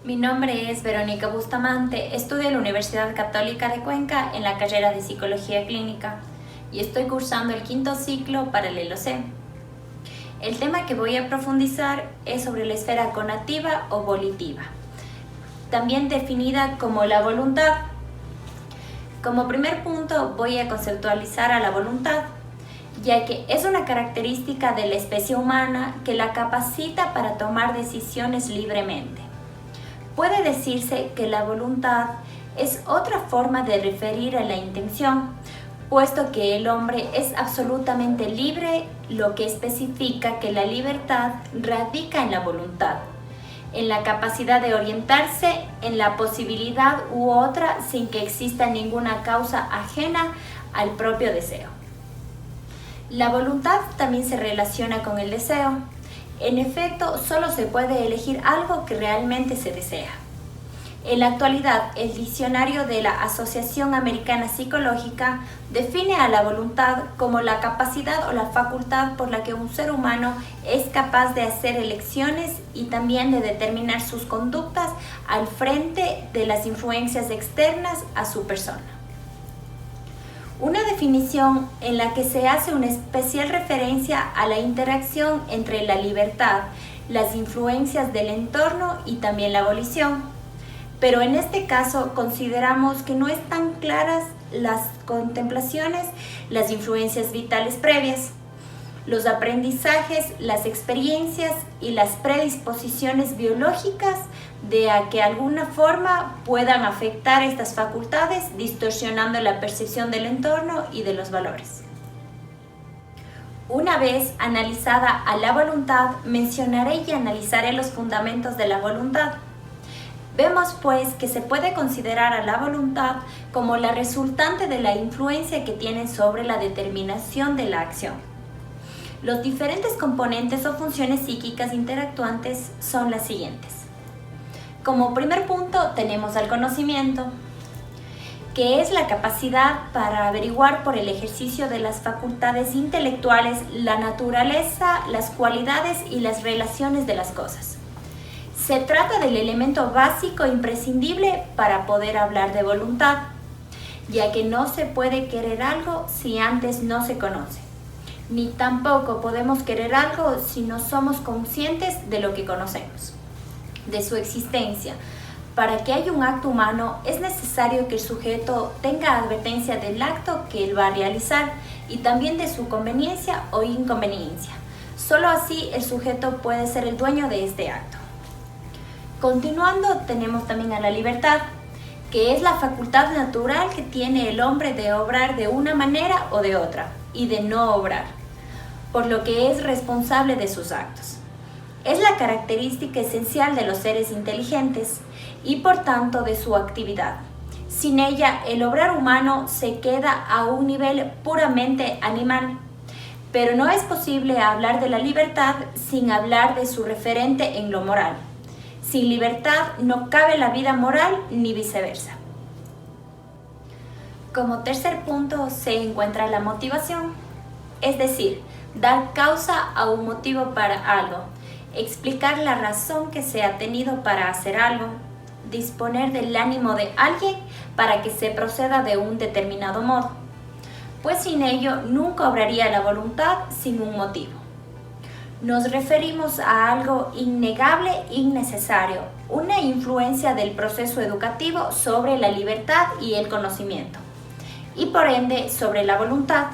Mi nombre es Verónica Bustamante, estudio en la Universidad Católica de Cuenca en la carrera de Psicología Clínica y estoy cursando el 5º ciclo paralelo C. El tema que voy a profundizar es sobre la esfera conativa o volitiva, también definida como la voluntad. Como primer punto voy a conceptualizar a la voluntad, ya que es una característica de la especie humana que la capacita para tomar decisiones libremente. Puede decirse que la voluntad es otra forma de referir a la intención, puesto que el hombre es absolutamente libre, lo que especifica que la libertad radica en la voluntad, en la capacidad de orientarse en la posibilidad u otra sin que exista ninguna causa ajena al propio deseo. La voluntad también se relaciona con el deseo. En efecto, solo se puede elegir algo que realmente se desea. En la actualidad, el diccionario de la Asociación Americana Psicológica define a la voluntad como la capacidad o la facultad por la que un ser humano es capaz de hacer elecciones y también de determinar sus conductas al frente de las influencias externas a su persona. Una definición en la que se hace una especial referencia a la interacción entre la libertad, las influencias del entorno y también la volición. Pero en este caso consideramos que no están claras las contemplaciones, las influencias vitales previas, los aprendizajes, las experiencias y las predisposiciones biológicas de a que alguna forma puedan afectar estas facultades, distorsionando la percepción del entorno y de los valores. Una vez analizada a la voluntad, mencionaré y analizaré los fundamentos de la voluntad. Vemos pues que se puede considerar a la voluntad como la resultante de la influencia que tiene sobre la determinación de la acción. Los diferentes componentes o funciones psíquicas interactuantes son las siguientes. Como primer punto tenemos al conocimiento, que es la capacidad para averiguar por el ejercicio de las facultades intelectuales la naturaleza, las cualidades y las relaciones de las cosas. Se trata del elemento básico e imprescindible para poder hablar de voluntad, ya que no se puede querer algo si antes no se conoce, ni tampoco podemos querer algo si no somos conscientes de lo que conocemos, de su existencia. Para que haya un acto humano es necesario que el sujeto tenga advertencia del acto que él va a realizar y también de su conveniencia o inconveniencia. Solo así el sujeto puede ser el dueño de este acto. Continuando, tenemos también a la libertad, que es la facultad natural que tiene el hombre de obrar de una manera o de otra, y de no obrar, por lo que es responsable de sus actos. Es la característica esencial de los seres inteligentes y por tanto de su actividad. Sin ella, el obrar humano se queda a un nivel puramente animal. Pero no es posible hablar de la libertad sin hablar de su referente en lo moral. Sin libertad no cabe la vida moral ni viceversa. Como tercer punto se encuentra la motivación, es decir, dar causa a un motivo para algo, explicar la razón que se ha tenido para hacer algo, disponer del ánimo de alguien para que se proceda de un determinado modo, pues sin ello nunca obraría la voluntad sin un motivo. Nos referimos a algo innegable e innecesario, una influencia del proceso educativo sobre la libertad y el conocimiento, y por ende sobre la voluntad.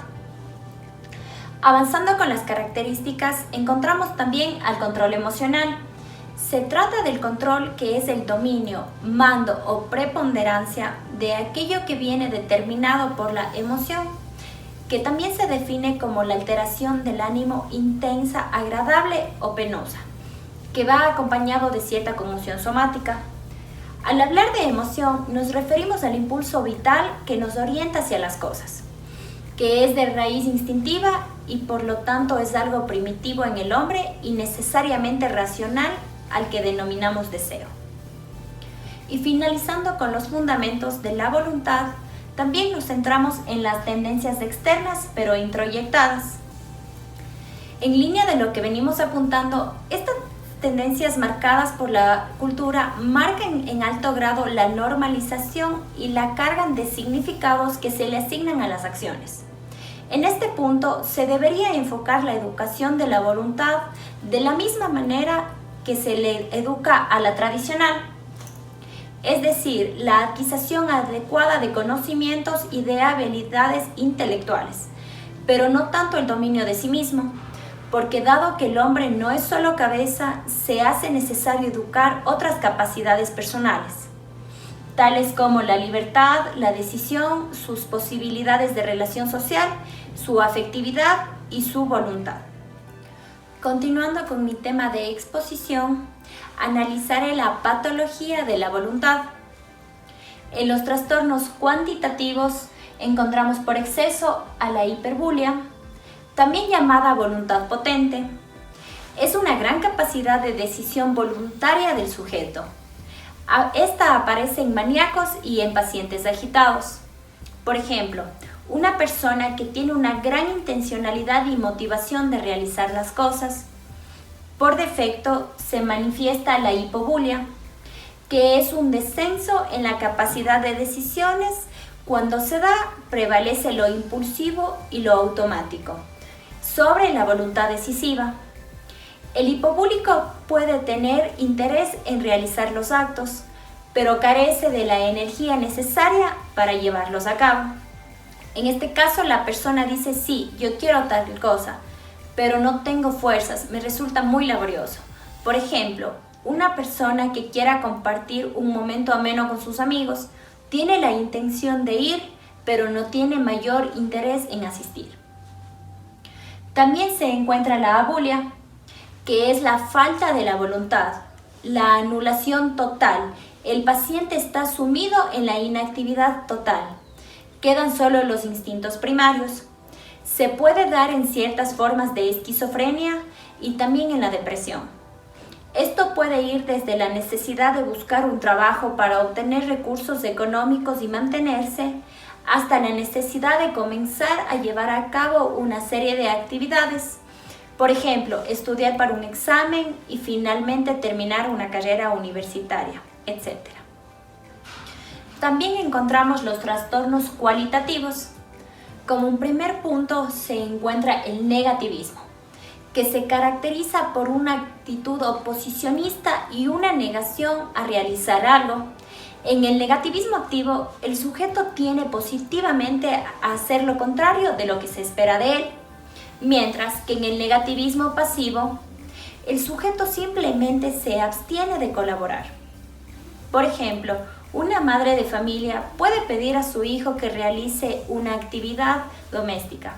Avanzando con las características, encontramos también al control emocional. Se trata del control que es el dominio, mando o preponderancia de aquello que viene determinado por la emoción, que también se define como la alteración del ánimo intensa, agradable o penosa, que va acompañado de cierta conmoción somática. Al hablar de emoción, nos referimos al impulso vital que nos orienta hacia las cosas, que es de raíz instintiva y por lo tanto es algo primitivo en el hombre y necesariamente racional al que denominamos deseo. Y finalizando con los fundamentos de la voluntad, también nos centramos en las tendencias externas pero introyectadas. En línea de lo que venimos apuntando, estas tendencias marcadas por la cultura marcan en alto grado la normalización y la carga de significados que se le asignan a las acciones. En este punto se debería enfocar la educación de la voluntad de la misma manera que se le educa a la tradicional, es decir, la adquisición adecuada de conocimientos y de habilidades intelectuales, pero no tanto el dominio de sí mismo, porque dado que el hombre no es solo cabeza, se hace necesario educar otras capacidades personales, tales como la libertad, la decisión, sus posibilidades de relación social, su afectividad y su voluntad. Continuando con mi tema de exposición, analizaré la patología de la voluntad. En los trastornos cuantitativos encontramos por exceso a la hiperbulia, también llamada voluntad potente. Es una gran capacidad de decisión voluntaria del sujeto. Esta aparece en maníacos y en pacientes agitados. Por ejemplo, una persona que tiene una gran intencionalidad y motivación de realizar las cosas. Por defecto se manifiesta la hipobulia, que es un descenso en la capacidad de decisiones. Cuando se da, prevalece lo impulsivo y lo automático sobre la voluntad decisiva. El hipobúlico puede tener interés en realizar los actos, pero carece de la energía necesaria para llevarlos a cabo. En este caso, la persona dice: sí, yo quiero tal cosa, pero no tengo fuerzas, me resulta muy laborioso. Por ejemplo, una persona que quiera compartir un momento ameno con sus amigos, tiene la intención de ir, pero no tiene mayor interés en asistir. También se encuentra la abulia, que es la falta de la voluntad, la anulación total. El paciente está sumido en la inactividad total. Quedan solo los instintos primarios. Se puede dar en ciertas formas de esquizofrenia y también en la depresión. Esto puede ir desde la necesidad de buscar un trabajo para obtener recursos económicos y mantenerse, hasta la necesidad de comenzar a llevar a cabo una serie de actividades. Por ejemplo, estudiar para un examen y finalmente terminar una carrera universitaria, etc. También encontramos los trastornos cualitativos. Como un primer punto se encuentra el negativismo, que se caracteriza por una actitud oposicionista y una negación a realizar algo. En el negativismo activo, el sujeto tiende positivamente a hacer lo contrario de lo que se espera de él, mientras que en el negativismo pasivo, el sujeto simplemente se abstiene de colaborar. Por ejemplo, una madre de familia puede pedir a su hijo que realice una actividad doméstica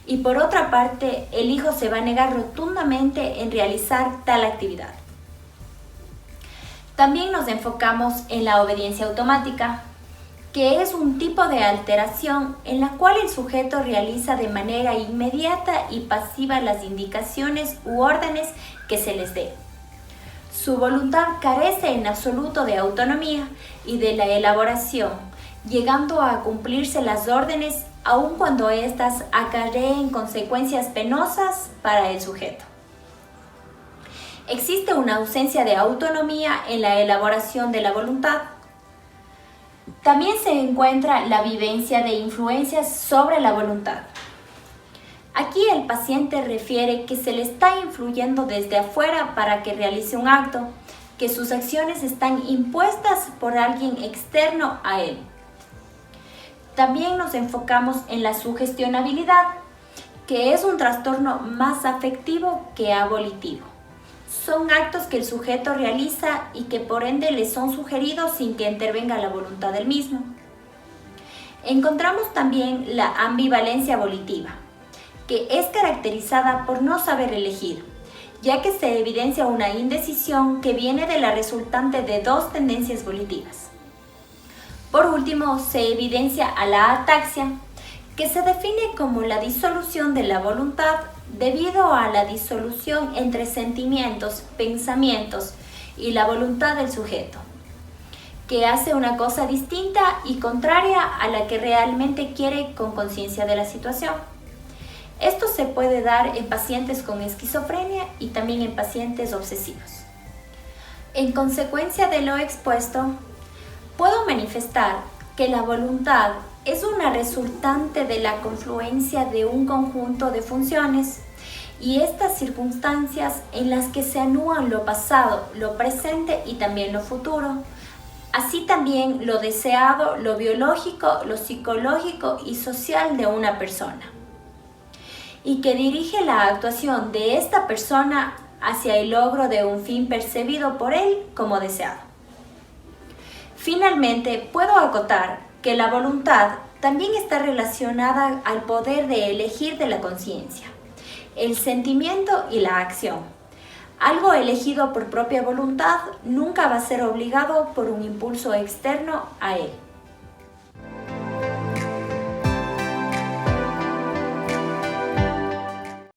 y por otra parte el hijo se va a negar rotundamente en realizar tal actividad. También nos enfocamos en la obediencia automática, que es un tipo de alteración en la cual el sujeto realiza de manera inmediata y pasiva las indicaciones u órdenes que se les dé. Su voluntad carece en absoluto de autonomía y de la elaboración, llegando a cumplirse las órdenes aun cuando éstas acarreen consecuencias penosas para el sujeto. Existe una ausencia de autonomía en la elaboración de la voluntad. También se encuentra la vivencia de influencias sobre la voluntad. Aquí el paciente refiere que se le está influyendo desde afuera para que realice un acto, que sus acciones están impuestas por alguien externo a él. También nos enfocamos en la sugestionabilidad, que es un trastorno más afectivo que avolitivo. Son actos que el sujeto realiza y que por ende le son sugeridos sin que intervenga la voluntad del mismo. Encontramos también la ambivalencia volitiva, que es caracterizada por no saber elegir, ya que se evidencia una indecisión que viene de la resultante de dos tendencias volitivas. Por último, se evidencia a la ataxia, que se define como la disolución de la voluntad debido a la disolución entre sentimientos, pensamientos y la voluntad del sujeto, que hace una cosa distinta y contraria a la que realmente quiere con conciencia de la situación. Esto se puede dar en pacientes con esquizofrenia y también en pacientes obsesivos. En consecuencia de lo expuesto, puedo manifestar que la voluntad es una resultante de la confluencia de un conjunto de funciones y estas circunstancias en las que se anúan lo pasado, lo presente y también lo futuro, así también lo deseado, lo biológico, lo psicológico y social de una persona, y que dirige la actuación de esta persona hacia el logro de un fin percibido por él como deseado. Finalmente, puedo acotar que la voluntad también está relacionada al poder de elegir de la conciencia, el sentimiento y la acción. Algo elegido por propia voluntad nunca va a ser obligado por un impulso externo a él.